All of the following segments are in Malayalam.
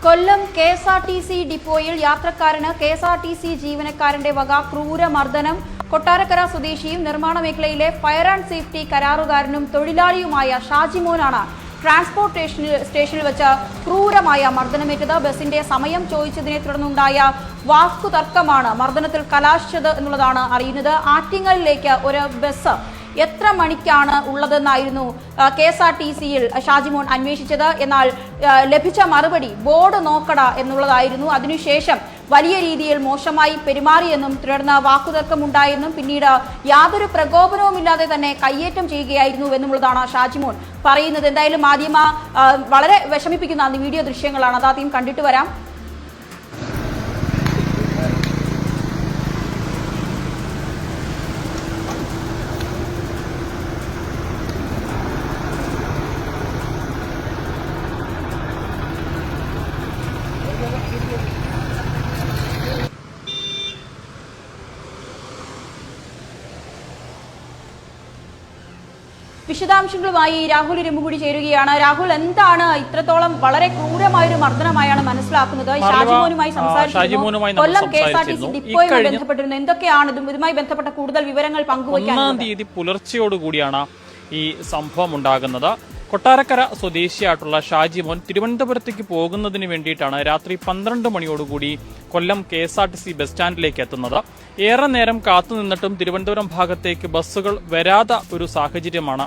കൊല്ലം KSRTC ഡിപ്പോയിൽ യാത്രക്കാരന് KSRTC ജീവനക്കാരന്റെ വക ക്രൂരമർദ്ദനം. കൊട്ടാരക്കര സ്വദേശിയും നിർമ്മാണ മേഖലയിലെ ഫയർ ആൻഡ് സേഫ്റ്റി കരാറുകാരനും തൊഴിലാളിയുമായ ഷാജിമോനാണ് ട്രാൻസ്പോർട്ട് സ്റ്റേഷനിൽ വെച്ച് ക്രൂരമായ മർദ്ദനമേറ്റത്. ബസിന്റെ സമയം ചോദിച്ചതിനെ തുടർന്നുണ്ടായ വാക്കുതർക്കമാണ് മർദ്ദനത്തിൽ കലാശിച്ചത് എന്നുള്ളതാണ് അറിയുന്നത്. ആറ്റിങ്ങലിലേക്ക് ഒരു ബസ് എത്ര മണിക്കാണ് ഉള്ളതെന്നായിരുന്നു KSRTCയിൽ ഷാജിമോൻ അന്വേഷിച്ചത്. എന്നാൽ ലഭിച്ച മറുപടി ബോർഡ് നോക്കട എന്നുള്ളതായിരുന്നു. അതിനുശേഷം വലിയ രീതിയിൽ മോശമായി പെരുമാറിയെന്നും തുടർന്ന് വാക്കുതർക്കമുണ്ടായെന്നും പിന്നീട് യാതൊരു പ്രകോപനവുമില്ലാതെ തന്നെ കയ്യേറ്റം ചെയ്യുകയായിരുന്നു എന്നുള്ളതാണ് ഷാജിമോൻ പറയുന്നത്. എന്തായാലും വളരെ വിഷമിപ്പിക്കുന്ന വീഡിയോ ദൃശ്യങ്ങളാണ്. അതാദ്യം കണ്ടിട്ട് വരാം. വിശദാംശങ്ങളുമായി രാഹുൽ ഇരുമ്പുകൂടി ചേരുകയാണ്. രാഹുൽ, എന്താണ് ഇത്രത്തോളം വളരെ ക്രൂരമായൊരു മർദ്ദനമായാണ് മനസ്സിലാക്കുന്നത്? ഷാജിമോനുമായി സംസാരിച്ചിരുന്നു. കൊല്ലം KSRTC ഡിപ്പോയുമായി ബന്ധപ്പെട്ടിരുന്നു. എന്തൊക്കെയാണ് ഇതുമായി ബന്ധപ്പെട്ട കൂടുതൽ വിവരങ്ങൾ പങ്കുവയ്ക്കാൻ? 1-ാം തീയതി പുലർച്ചയോടുകൂടിയാണ് ഈ സംഭവം ഉണ്ടാകുന്നത്. കൊട്ടാരക്കര സ്വദേശിയായിട്ടുള്ള ഷാജിമോൻ തിരുവനന്തപുരത്തേക്ക് പോകുന്നതിന് വേണ്ടിയിട്ടാണ് രാത്രി 12 മണിയോടുകൂടി കൊല്ലം KSRTC ബസ് സ്റ്റാൻഡിലേക്ക് എത്തുന്നത്. ഏറെ നേരം കാത്തുനിന്നിട്ടും തിരുവനന്തപുരം ഭാഗത്തേക്ക് ബസ്സുകൾ വരാത്ത ഒരു സാഹചര്യമാണ്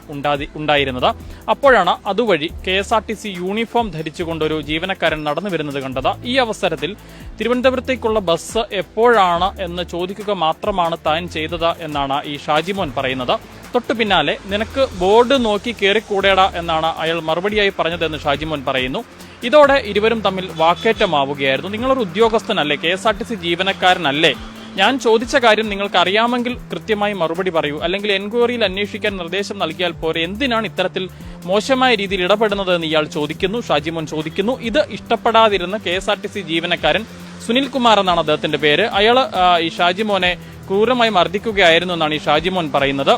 ഉണ്ടായിരുന്നത്. അപ്പോഴാണ് അതുവഴി KSRTC യൂണിഫോം ധരിച്ചുകൊണ്ടൊരു ജീവനക്കാരൻ നടന്നു വരുന്നത് കണ്ടത്. ഈ അവസരത്തിൽ തിരുവനന്തപുരത്തേക്കുള്ള ബസ് എപ്പോഴാണ് എന്ന് ചോദിക്കുക മാത്രമാണ് താൻ ചെയ്തത് എന്നാണ് ഈ ഷാജിമോൻ പറയുന്നത്. തൊട്ടു പിന്നാലെ നിനക്ക് ബോർഡ് നോക്കി കയറിക്കൂടേടാ എന്നാണ് അയാൾ മറുപടിയായി പറഞ്ഞതെന്ന് ഷാജിമോൻ പറയുന്നു. ഇതോടെ ഇരുവരും തമ്മിൽ വാക്കേറ്റമാവുകയായിരുന്നു. നിങ്ങളൊരു ഉദ്യോഗസ്ഥനല്ലേ, KSRTC ജീവനക്കാരനല്ലേ? ഞാൻ ചോദിച്ച കാര്യം നിങ്ങൾക്ക് അറിയാമെങ്കിൽ കൃത്യമായി മറുപടി പറയൂ, അല്ലെങ്കിൽ എൻക്വയറിയിൽ അന്വേഷിക്കാൻ നിർദ്ദേശം നൽകിയാൽ പോരെ, എന്തിനാണ് ഇത്തരത്തിൽ മോശമായ രീതിയിൽ ഇടപെടുന്നത് എന്ന് ഇയാൾ ചോദിക്കുന്നു. ഷാജിമോൻ ചോദിക്കുന്നു. ഇത് ഇഷ്ടപ്പെടാതിരുന്ന KSRTC ജീവനക്കാരൻ സുനിൽ കുമാർ എന്നാണ് അദ്ദേഹത്തിന്റെ പേര്. അയാൾ ഈ ഷാജിമോനെ ക്രൂരമായി മർദ്ദിക്കുകയായിരുന്നു എന്നാണ് ഈ ഷാജിമോൻ പറയുന്നത്.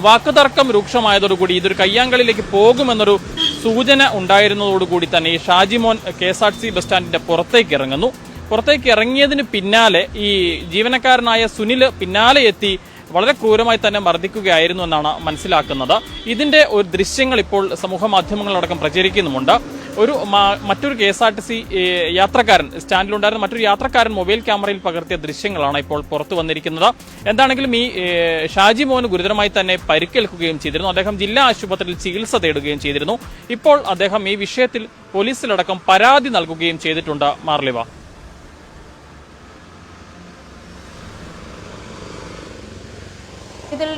വാക്കുതർക്കം രൂക്ഷമായതോടുകൂടി ഇതൊരു കയ്യാങ്കളിയിലേക്ക് പോകുമെന്നൊരു സൂചന ഉണ്ടായിരുന്നതോടുകൂടി തന്നെ ഈ ഷാജിമോൻ KSRTC ബസ് സ്റ്റാൻഡിന്റെ പുറത്തേക്ക് ഇറങ്ങുന്നു. പുറത്തേക്ക് ഇറങ്ങിയതിന് പിന്നാലെ ഈ ജീവനക്കാരനായ സുനിൽ പിന്നാലെ എത്തി വളരെ ക്രൂരമായി തന്നെ മർദ്ദിക്കുകയായിരുന്നു എന്നാണ് മനസ്സിലാക്കുന്നത്. ഇതിന്റെ ഒരു ദൃശ്യങ്ങൾ ഇപ്പോൾ സമൂഹ മാധ്യമങ്ങളിലടക്കം പ്രചരിക്കുന്നുമുണ്ട്. മറ്റൊരു KSRTC യാത്രക്കാരൻ, സ്റ്റാൻഡിലുണ്ടായിരുന്ന മറ്റൊരു യാത്രക്കാരൻ മൊബൈൽ ക്യാമറയിൽ പകർത്തിയ ദൃശ്യങ്ങളാണ് ഇപ്പോൾ പുറത്തു വന്നിരിക്കുന്നത്. എന്താണെങ്കിലും ഈ ഷാജിമോന് ഗുരുതരമായി തന്നെ പരിക്കേൽക്കുകയും ചെയ്തിരുന്നു. അദ്ദേഹം ജില്ലാ ആശുപത്രിയിൽ ചികിത്സ തേടുകയും ചെയ്തിരുന്നു. ഇപ്പോൾ അദ്ദേഹം ഈ വിഷയത്തിൽ പോലീസിലടക്കം പരാതി നൽകുകയും ചെയ്തിട്ടുണ്ട്. മാർലിവ,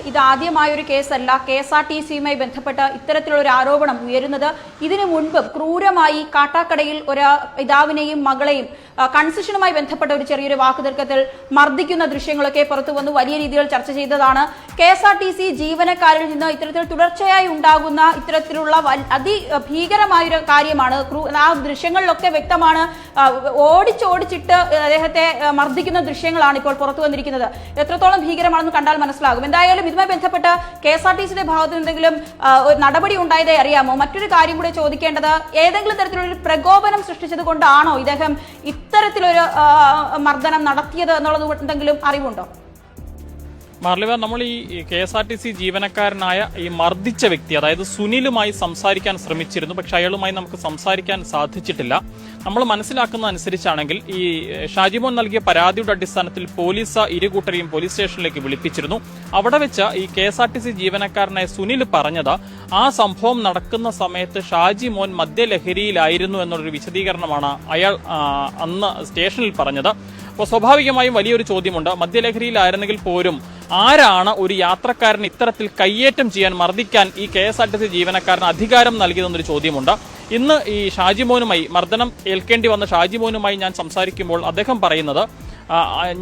ഇത് ആദ്യമായൊരു കേസല്ല KSRTCയുമായി ബന്ധപ്പെട്ട് ഇത്തരത്തിലുള്ള ഒരു ആരോപണം ഉയരുന്നത്. ഇതിനു മുൻപും ക്രൂരമായി കാട്ടാക്കടയിൽ ഒരു പിതാവിനെയും മകളെയും കൺസെഷനുമായി ബന്ധപ്പെട്ട ഒരു ചെറിയൊരു വാക്കുതർക്കത്തിൽ മർദ്ദിക്കുന്ന ദൃശ്യങ്ങളൊക്കെ പുറത്തു വന്നു വലിയ രീതിയിൽ ചർച്ച ചെയ്തതാണ്. KSRTC ജീവനക്കാരിൽ നിന്ന് ഇത്തരത്തിൽ തുടർച്ചയായി ഉണ്ടാകുന്ന ഇത്തരത്തിലുള്ള അതിഭീകരമായൊരു കാര്യമാണ്. ആ ദൃശ്യങ്ങളിലൊക്കെ വ്യക്തമാണ്. ഓടിച്ചിട്ട് അദ്ദേഹത്തെ മർദ്ദിക്കുന്ന ദൃശ്യങ്ങളാണ് ഇപ്പോൾ പുറത്തു വന്നിരിക്കുന്നത്. എത്രത്തോളം ഭീകരമാണെന്ന് കണ്ടാൽ മനസ്സിലാകും. എന്തായാലും ഇതുമായി ബന്ധപ്പെട്ട് KSRTCയുടെ ഭാഗത്ത് എന്തെങ്കിലും നടപടി ഉണ്ടായതായി അറിയാമോ? മറ്റൊരു കാര്യം കൂടെ ചോദിക്കേണ്ടത്, ഏതെങ്കിലും തരത്തിലുള്ള പ്രകോപനം സൃഷ്ടിച്ചത് കൊണ്ടാണോ ഇദ്ദേഹം ഇത്തരത്തിലൊരു മർദ്ദനം നടത്തിയത് എന്നുള്ളത് എന്തെങ്കിലും അറിവുണ്ടോ? മാർലിവ, നമ്മൾ ഈ KSRTC ജീവനക്കാരനായ ഈ മർദ്ദിച്ച വ്യക്തി, അതായത് സുനിലുമായി സംസാരിക്കാൻ ശ്രമിച്ചിരുന്നു. പക്ഷെ അയാളുമായി നമുക്ക് സംസാരിക്കാൻ സാധിച്ചിട്ടില്ല. നമ്മൾ മനസ്സിലാക്കുന്ന അനുസരിച്ചാണെങ്കിൽ ഈ ഷാജിമോൻ നൽകിയ പരാതിയുടെ അടിസ്ഥാനത്തിൽ പോലീസ് ഇരുകൂട്ടരെയും പോലീസ് സ്റ്റേഷനിലേക്ക് വിളിപ്പിച്ചിരുന്നു. അവിടെ വെച്ച് ഈ KSRTC ജീവനക്കാരനായ സുനിൽ പറഞ്ഞത് ആ സംഭവം നടക്കുന്ന സമയത്ത് ഷാജിമോൻ മദ്യലഹരിയിലായിരുന്നു എന്നുള്ളൊരു വിശദീകരണമാണ് അയാൾ അന്ന് സ്റ്റേഷനിൽ പറഞ്ഞത്. അപ്പോൾ സ്വാഭാവികമായും വലിയൊരു ചോദ്യമുണ്ട്. മദ്യലഹരിയിലായിരുന്നെങ്കിൽ പോലും ആരാണ് ഒരു യാത്രക്കാരന് ഇത്തരത്തിൽ കയ്യേറ്റം ചെയ്യാൻ, മർദ്ദിക്കാൻ ഈ KSRTC ജീവനക്കാരന് അധികാരം നൽകിയതെന്നൊരു ചോദ്യമുണ്ട്. ഇന്ന് ഈ ഷാജിമോനുമായി, മർദ്ദനം ഏൽക്കേണ്ടി വന്ന ഷാജിമോനുമായി ഞാൻ സംസാരിക്കുമ്പോൾ അദ്ദേഹം പറയുന്നത്,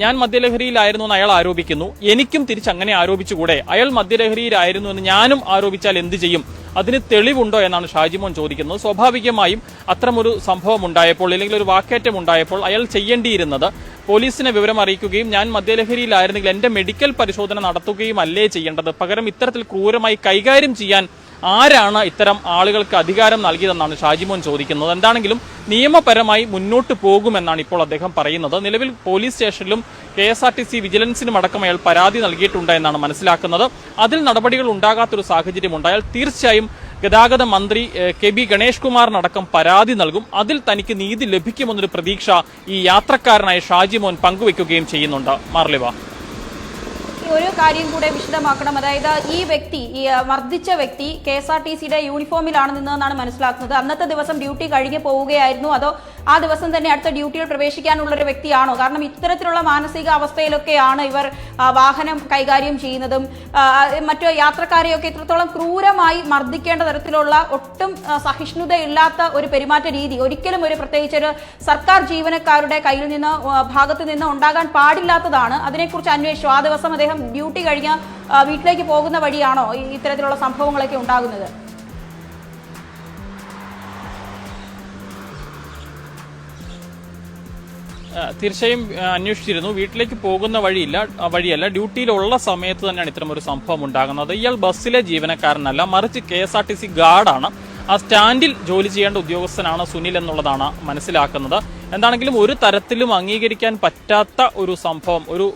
ഞാൻ മദ്യലഹരിയിലായിരുന്നു എന്ന് അയാൾ ആരോപിക്കുന്നു. എനിക്കും തിരിച്ചങ്ങനെ ആരോപിച്ചുകൂടെ? അയാൾ മദ്യലഹരിയിലായിരുന്നു എന്ന് ഞാനും ആരോപിച്ചാൽ എന്ത് ചെയ്യും? അതിന് തെളിവുണ്ടോ എന്നാണ് ഷാജിമോൻ ചോദിക്കുന്നത്. സ്വാഭാവികമായും അത്തരമൊരു സംഭവം ഉണ്ടായപ്പോൾ, അല്ലെങ്കിൽ ഒരു വാക്കേറ്റം ഉണ്ടായപ്പോൾ അയാൾ ചെയ്യേണ്ടിയിരുന്നത് പോലീസിനെ വിവരം അറിയിക്കുകയും ഞാൻ മദ്യലഹരിയിലായിരുന്നെങ്കിൽ എന്റെ മെഡിക്കൽ പരിശോധന നടത്തുകയും അല്ലേ ചെയ്യേണ്ടത്. പകരം ഇത്തരത്തിൽ ക്രൂരമായി കൈകാര്യം ചെയ്യാൻ ആരാണ് ഇത്തരം ആളുകൾക്ക് അധികാരം നൽകിയതെന്നാണ് ഷാജിമോൻ ചോദിക്കുന്നത്. എന്താണെങ്കിലും നിയമപരമായി മുന്നോട്ട് പോകുമെന്നാണ് ഇപ്പോൾ അദ്ദേഹം പറയുന്നത്. നിലവിൽ പോലീസ് സ്റ്റേഷനിലും KSRTC വിജിലൻസിനും അടക്കം അയാൾ പരാതി നൽകിയിട്ടുണ്ട് എന്നാണ് മനസ്സിലാക്കുന്നത്. അതിൽ നടപടികൾ ഉണ്ടാകാത്തൊരു സാഹചര്യം ഉണ്ടായാൽ തീർച്ചയായും ഗതാഗത മന്ത്രി KB ഗണേഷ് കുമാറിനടക്കം പരാതി നൽകും. അതിൽ തനിക്ക് നീതി ലഭിക്കുമെന്നൊരു പ്രതീക്ഷ ഈ യാത്രക്കാരനായ ഷാജിമോൻ പങ്കുവെക്കുകയും ചെയ്യുന്നുണ്ട്. മാർലിവ, ഒരു കാര്യം കൂടെ വിശദമാക്കണം. അതായത് ഈ വ്യക്തി, ഈ മർദ്ദിച്ച വ്യക്തി KSRTCയുടെ യൂണിഫോമിലാണ് നിന്നതെന്നാണ് മനസ്സിലാക്കുന്നത്. അന്നത്തെ ദിവസം ഡ്യൂട്ടി കഴിഞ്ഞ് പോവുകയായിരുന്നു, അതോ ആ ദിവസം തന്നെ അടുത്ത ഡ്യൂട്ടിയിൽ പ്രവേശിക്കാനുള്ള ഒരു വ്യക്തിയാണോ? കാരണം ഇത്തരത്തിലുള്ള മാനസിക അവസ്ഥയിലൊക്കെയാണ് ഇവർ വാഹനം കൈകാര്യം ചെയ്യുന്നതും മറ്റു യാത്രക്കാരെയൊക്കെ ഇത്രത്തോളം ക്രൂരമായി മർദ്ദിക്കേണ്ട തരത്തിലുള്ള ഒട്ടും സഹിഷ്ണുതയില്ലാത്ത ഒരു പെരുമാറ്റ രീതി ഒരിക്കലും പ്രത്യേകിച്ച് ഒരു സർക്കാർ ജീവനക്കാരുടെ കയ്യിൽ നിന്ന് ഭാഗത്ത് നിന്ന് ഉണ്ടാകാൻ പാടില്ലാത്തതാണ്. അതിനെക്കുറിച്ച് അന്വേഷിച്ചു. ആ ദിവസം അദ്ദേഹം ഡ്യൂട്ടി കഴിഞ്ഞ് വീട്ടിലേക്ക് പോകുന്ന വഴിയാണോ ഇത്തരത്തിലുള്ള സംഭവങ്ങളൊക്കെ ഉണ്ടാകുന്നത്? തീർച്ചയായും അന്വേഷിച്ചിരുന്നു. വീട്ടിലേക്ക് പോകുന്ന വഴിയല്ല, ഡ്യൂട്ടിയിലുള്ള സമയത്ത് തന്നെയാണ് ഇത്തരമൊരു സംഭവം ഉണ്ടാകുന്നത്. ഇയാൾ ബസ്സിലെ ജീവനക്കാരനല്ല, മറിച്ച് KSRTC ഗാർഡാണ്. ആ സ്റ്റാൻഡിൽ ജോലി ചെയ്യേണ്ട ഉദ്യോഗസ്ഥനാണ് സുനിൽ എന്നുള്ളതാണ് മനസ്സിലാക്കുന്നത്. എന്താണെങ്കിലും ഒരു തരത്തിലും അംഗീകരിക്കാൻ പറ്റാത്ത ഒരു സംഭവം, ഒരു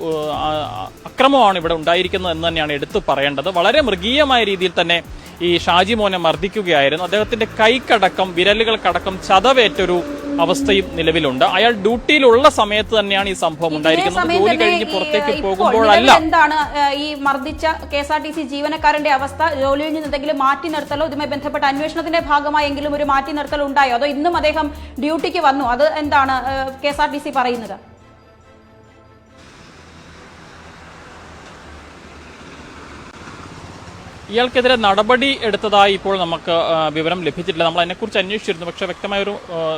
അക്രമമാണ് ഇവിടെ ഉണ്ടായിരിക്കുന്നത് എന്ന് തന്നെയാണ് എടുത്തു പറയേണ്ടത്. വളരെ മൃഗീയമായ രീതിയിൽ തന്നെ ഈ ഷാജിമോനെ മർദ്ദിക്കുകയായിരുന്നു. അദ്ദേഹത്തിന്റെ കൈക്കടക്കം, വിരലുകൾക്കടക്കം ചതവേറ്റൊരു അവസ്ഥയും നിലവിലുണ്ട്. അയാൾ ഡ്യൂട്ടിയിലുള്ള സമയത്ത് തന്നെയാണ് ഈ സംഭവം ഉണ്ടായിരിക്കുന്നത്. ജോലി കഴിഞ്ഞ് പുറത്തേക്ക് പോകുമ്പോഴല്ല. എന്താണ് ഈ മർദ്ദിച്ച KSRTC ജീവനക്കാരന്റെ അവസ്ഥ? ജോലിയിൽ നിന്ന് എന്തെങ്കിലും മാറ്റി നിർത്തലോ ഇതുമായി ബന്ധപ്പെട്ട അന്വേഷണത്തിന്റെ ഭാഗമായെങ്കിലും ഒരു മാറ്റി നിർത്തൽ ഉണ്ടായോ, അതോ ഇന്നും അദ്ദേഹം ഡ്യൂട്ടിക്ക് വന്നു? അത് എന്താണ് KSRTC പറയുന്നത്? ഇയാൾക്കെതിരെ നടപടി എടുത്തതായി ഇപ്പോൾ നമുക്ക് വിവരം ലഭിച്ചിട്ടില്ല. നമ്മൾ അതിനെക്കുറിച്ച് അന്വേഷിച്ചിരുന്നു, പക്ഷേ വ്യക്തമായൊരു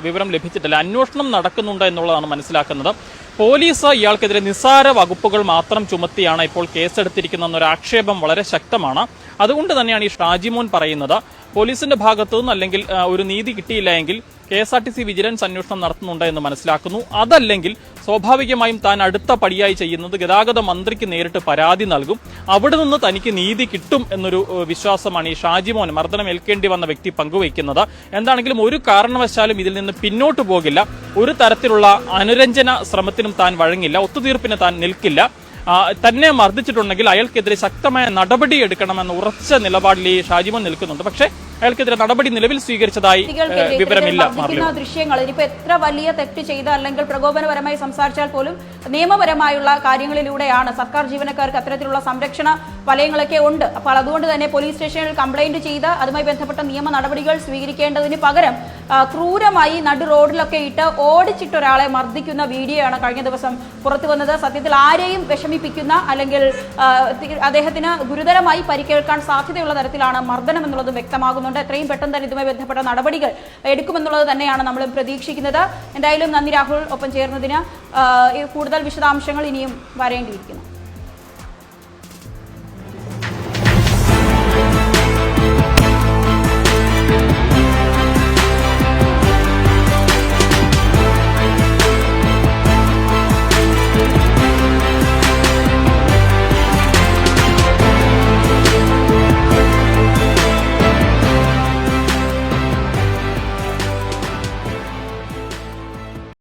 വിവരം ലഭിച്ചിട്ടില്ല. അന്വേഷണം നടക്കുന്നുണ്ട് എന്നുള്ളതാണ് മനസ്സിലാക്കുന്നത്. പോലീസ് ഇയാൾക്കെതിരെ നിസ്സാര വകുപ്പുകൾ മാത്രം ചുമത്തിയാണ് ഇപ്പോൾ കേസെടുത്തിരിക്കുന്നതെന്നൊരു ആക്ഷേപം വളരെ ശക്തമാണ്. അതുകൊണ്ട് തന്നെയാണ് ഈ ഷാജിമോൻ പറയുന്നത് പോലീസിന്റെ ഭാഗത്തു നിന്ന് അല്ലെങ്കിൽ ഒരു നീതി കിട്ടിയില്ല എങ്കിൽ KSRTC വിജിലൻസ് അന്വേഷണം നടത്തുന്നുണ്ട് എന്ന് മനസ്സിലാക്കുന്നു. അതല്ലെങ്കിൽ സ്വാഭാവികമായും താൻ അടുത്ത പടിയായി ചെയ്യുന്നത് ഗതാഗത മന്ത്രിക്ക് നേരിട്ട് പരാതി നൽകും. അവിടെ നിന്ന് തനിക്ക് നീതി കിട്ടും എന്നൊരു വിശ്വാസമാണ് ഈ ഷാജിമോൻ, മർദ്ദനം ഏൽക്കേണ്ടി വന്ന വ്യക്തി, പങ്കുവയ്ക്കുന്നത്. എന്താണെങ്കിലും ഒരു കാരണവശാലും ഇതിൽ നിന്ന് പിന്നോട്ട് പോകില്ല. ഒരു തരത്തിലുള്ള അനുരഞ്ജന ശ്രമത്തിനും താൻ വഴങ്ങില്ല. ഒത്തുതീർപ്പിന് താൻ നിൽക്കില്ല. തന്നെ മർദ്ദിച്ചിട്ടുണ്ടെങ്കിൽ അയാൾക്കെതിരെ ശക്തമായ നടപടി എടുക്കണമെന്ന ഉറച്ച നിലപാടിൽ ഈ ഷാജിമോൻ നിൽക്കുന്നുണ്ട്. പക്ഷേ അയാൾക്കെതിരെ നടപടി നിലവിൽ സ്വീകരിച്ചതായി വിവരമില്ല. ദൃശ്യങ്ങൾ ഇനിയിപ്പോ എത്ര വലിയ തെറ്റ് ചെയ്ത അല്ലെങ്കിൽ പ്രകോപനപരമായി സംസാരിച്ചാൽ പോലും നിയമപരമായുള്ള കാര്യങ്ങളിലൂടെയാണ് സർക്കാർ ജീവനക്കാർക്ക് അത്തരത്തിലുള്ള സംരക്ഷണ വലയങ്ങളൊക്കെ ഉണ്ട്. അപ്പോൾ അതുകൊണ്ട് തന്നെ പോലീസ് സ്റ്റേഷനിൽ കംപ്ലൈന്റ് ചെയ്ത് അതുമായി ബന്ധപ്പെട്ട നിയമ നടപടികൾ സ്വീകരിക്കേണ്ടതിന് പകരം ക്രൂരമായി നടു റോഡിലൊക്കെ ഇട്ട് ഓടിച്ചിട്ട് ഒരാളെ മർദ്ദിക്കുന്ന വീഡിയോ ആണ് കഴിഞ്ഞ ദിവസം പുറത്തു വന്നത്. സത്യത്തിൽ ആരെയും വിഷമിപ്പിക്കുന്ന അല്ലെങ്കിൽ അദ്ദേഹത്തിന് ഗുരുതരമായി പരിക്കേൽക്കാൻ സാധ്യതയുള്ള തരത്തിലാണ് മർദ്ദനം എന്നുള്ളതും വ്യക്തമാകുന്നുണ്ട്. എത്രയും പെട്ടെന്ന് തന്നെ ഇതുമായി ബന്ധപ്പെട്ട നടപടികൾ എടുക്കുമെന്നുള്ളത് തന്നെയാണ് നമ്മൾ പ്രതീക്ഷിക്കുന്നത്. എന്തായാലും നന്ദി രാഹുൽ, ഒപ്പം ചേർന്നതിന്. കൂടുതൽ വിശദാംശങ്ങൾ ഇനിയും വരേണ്ടിയിരിക്കുന്നു.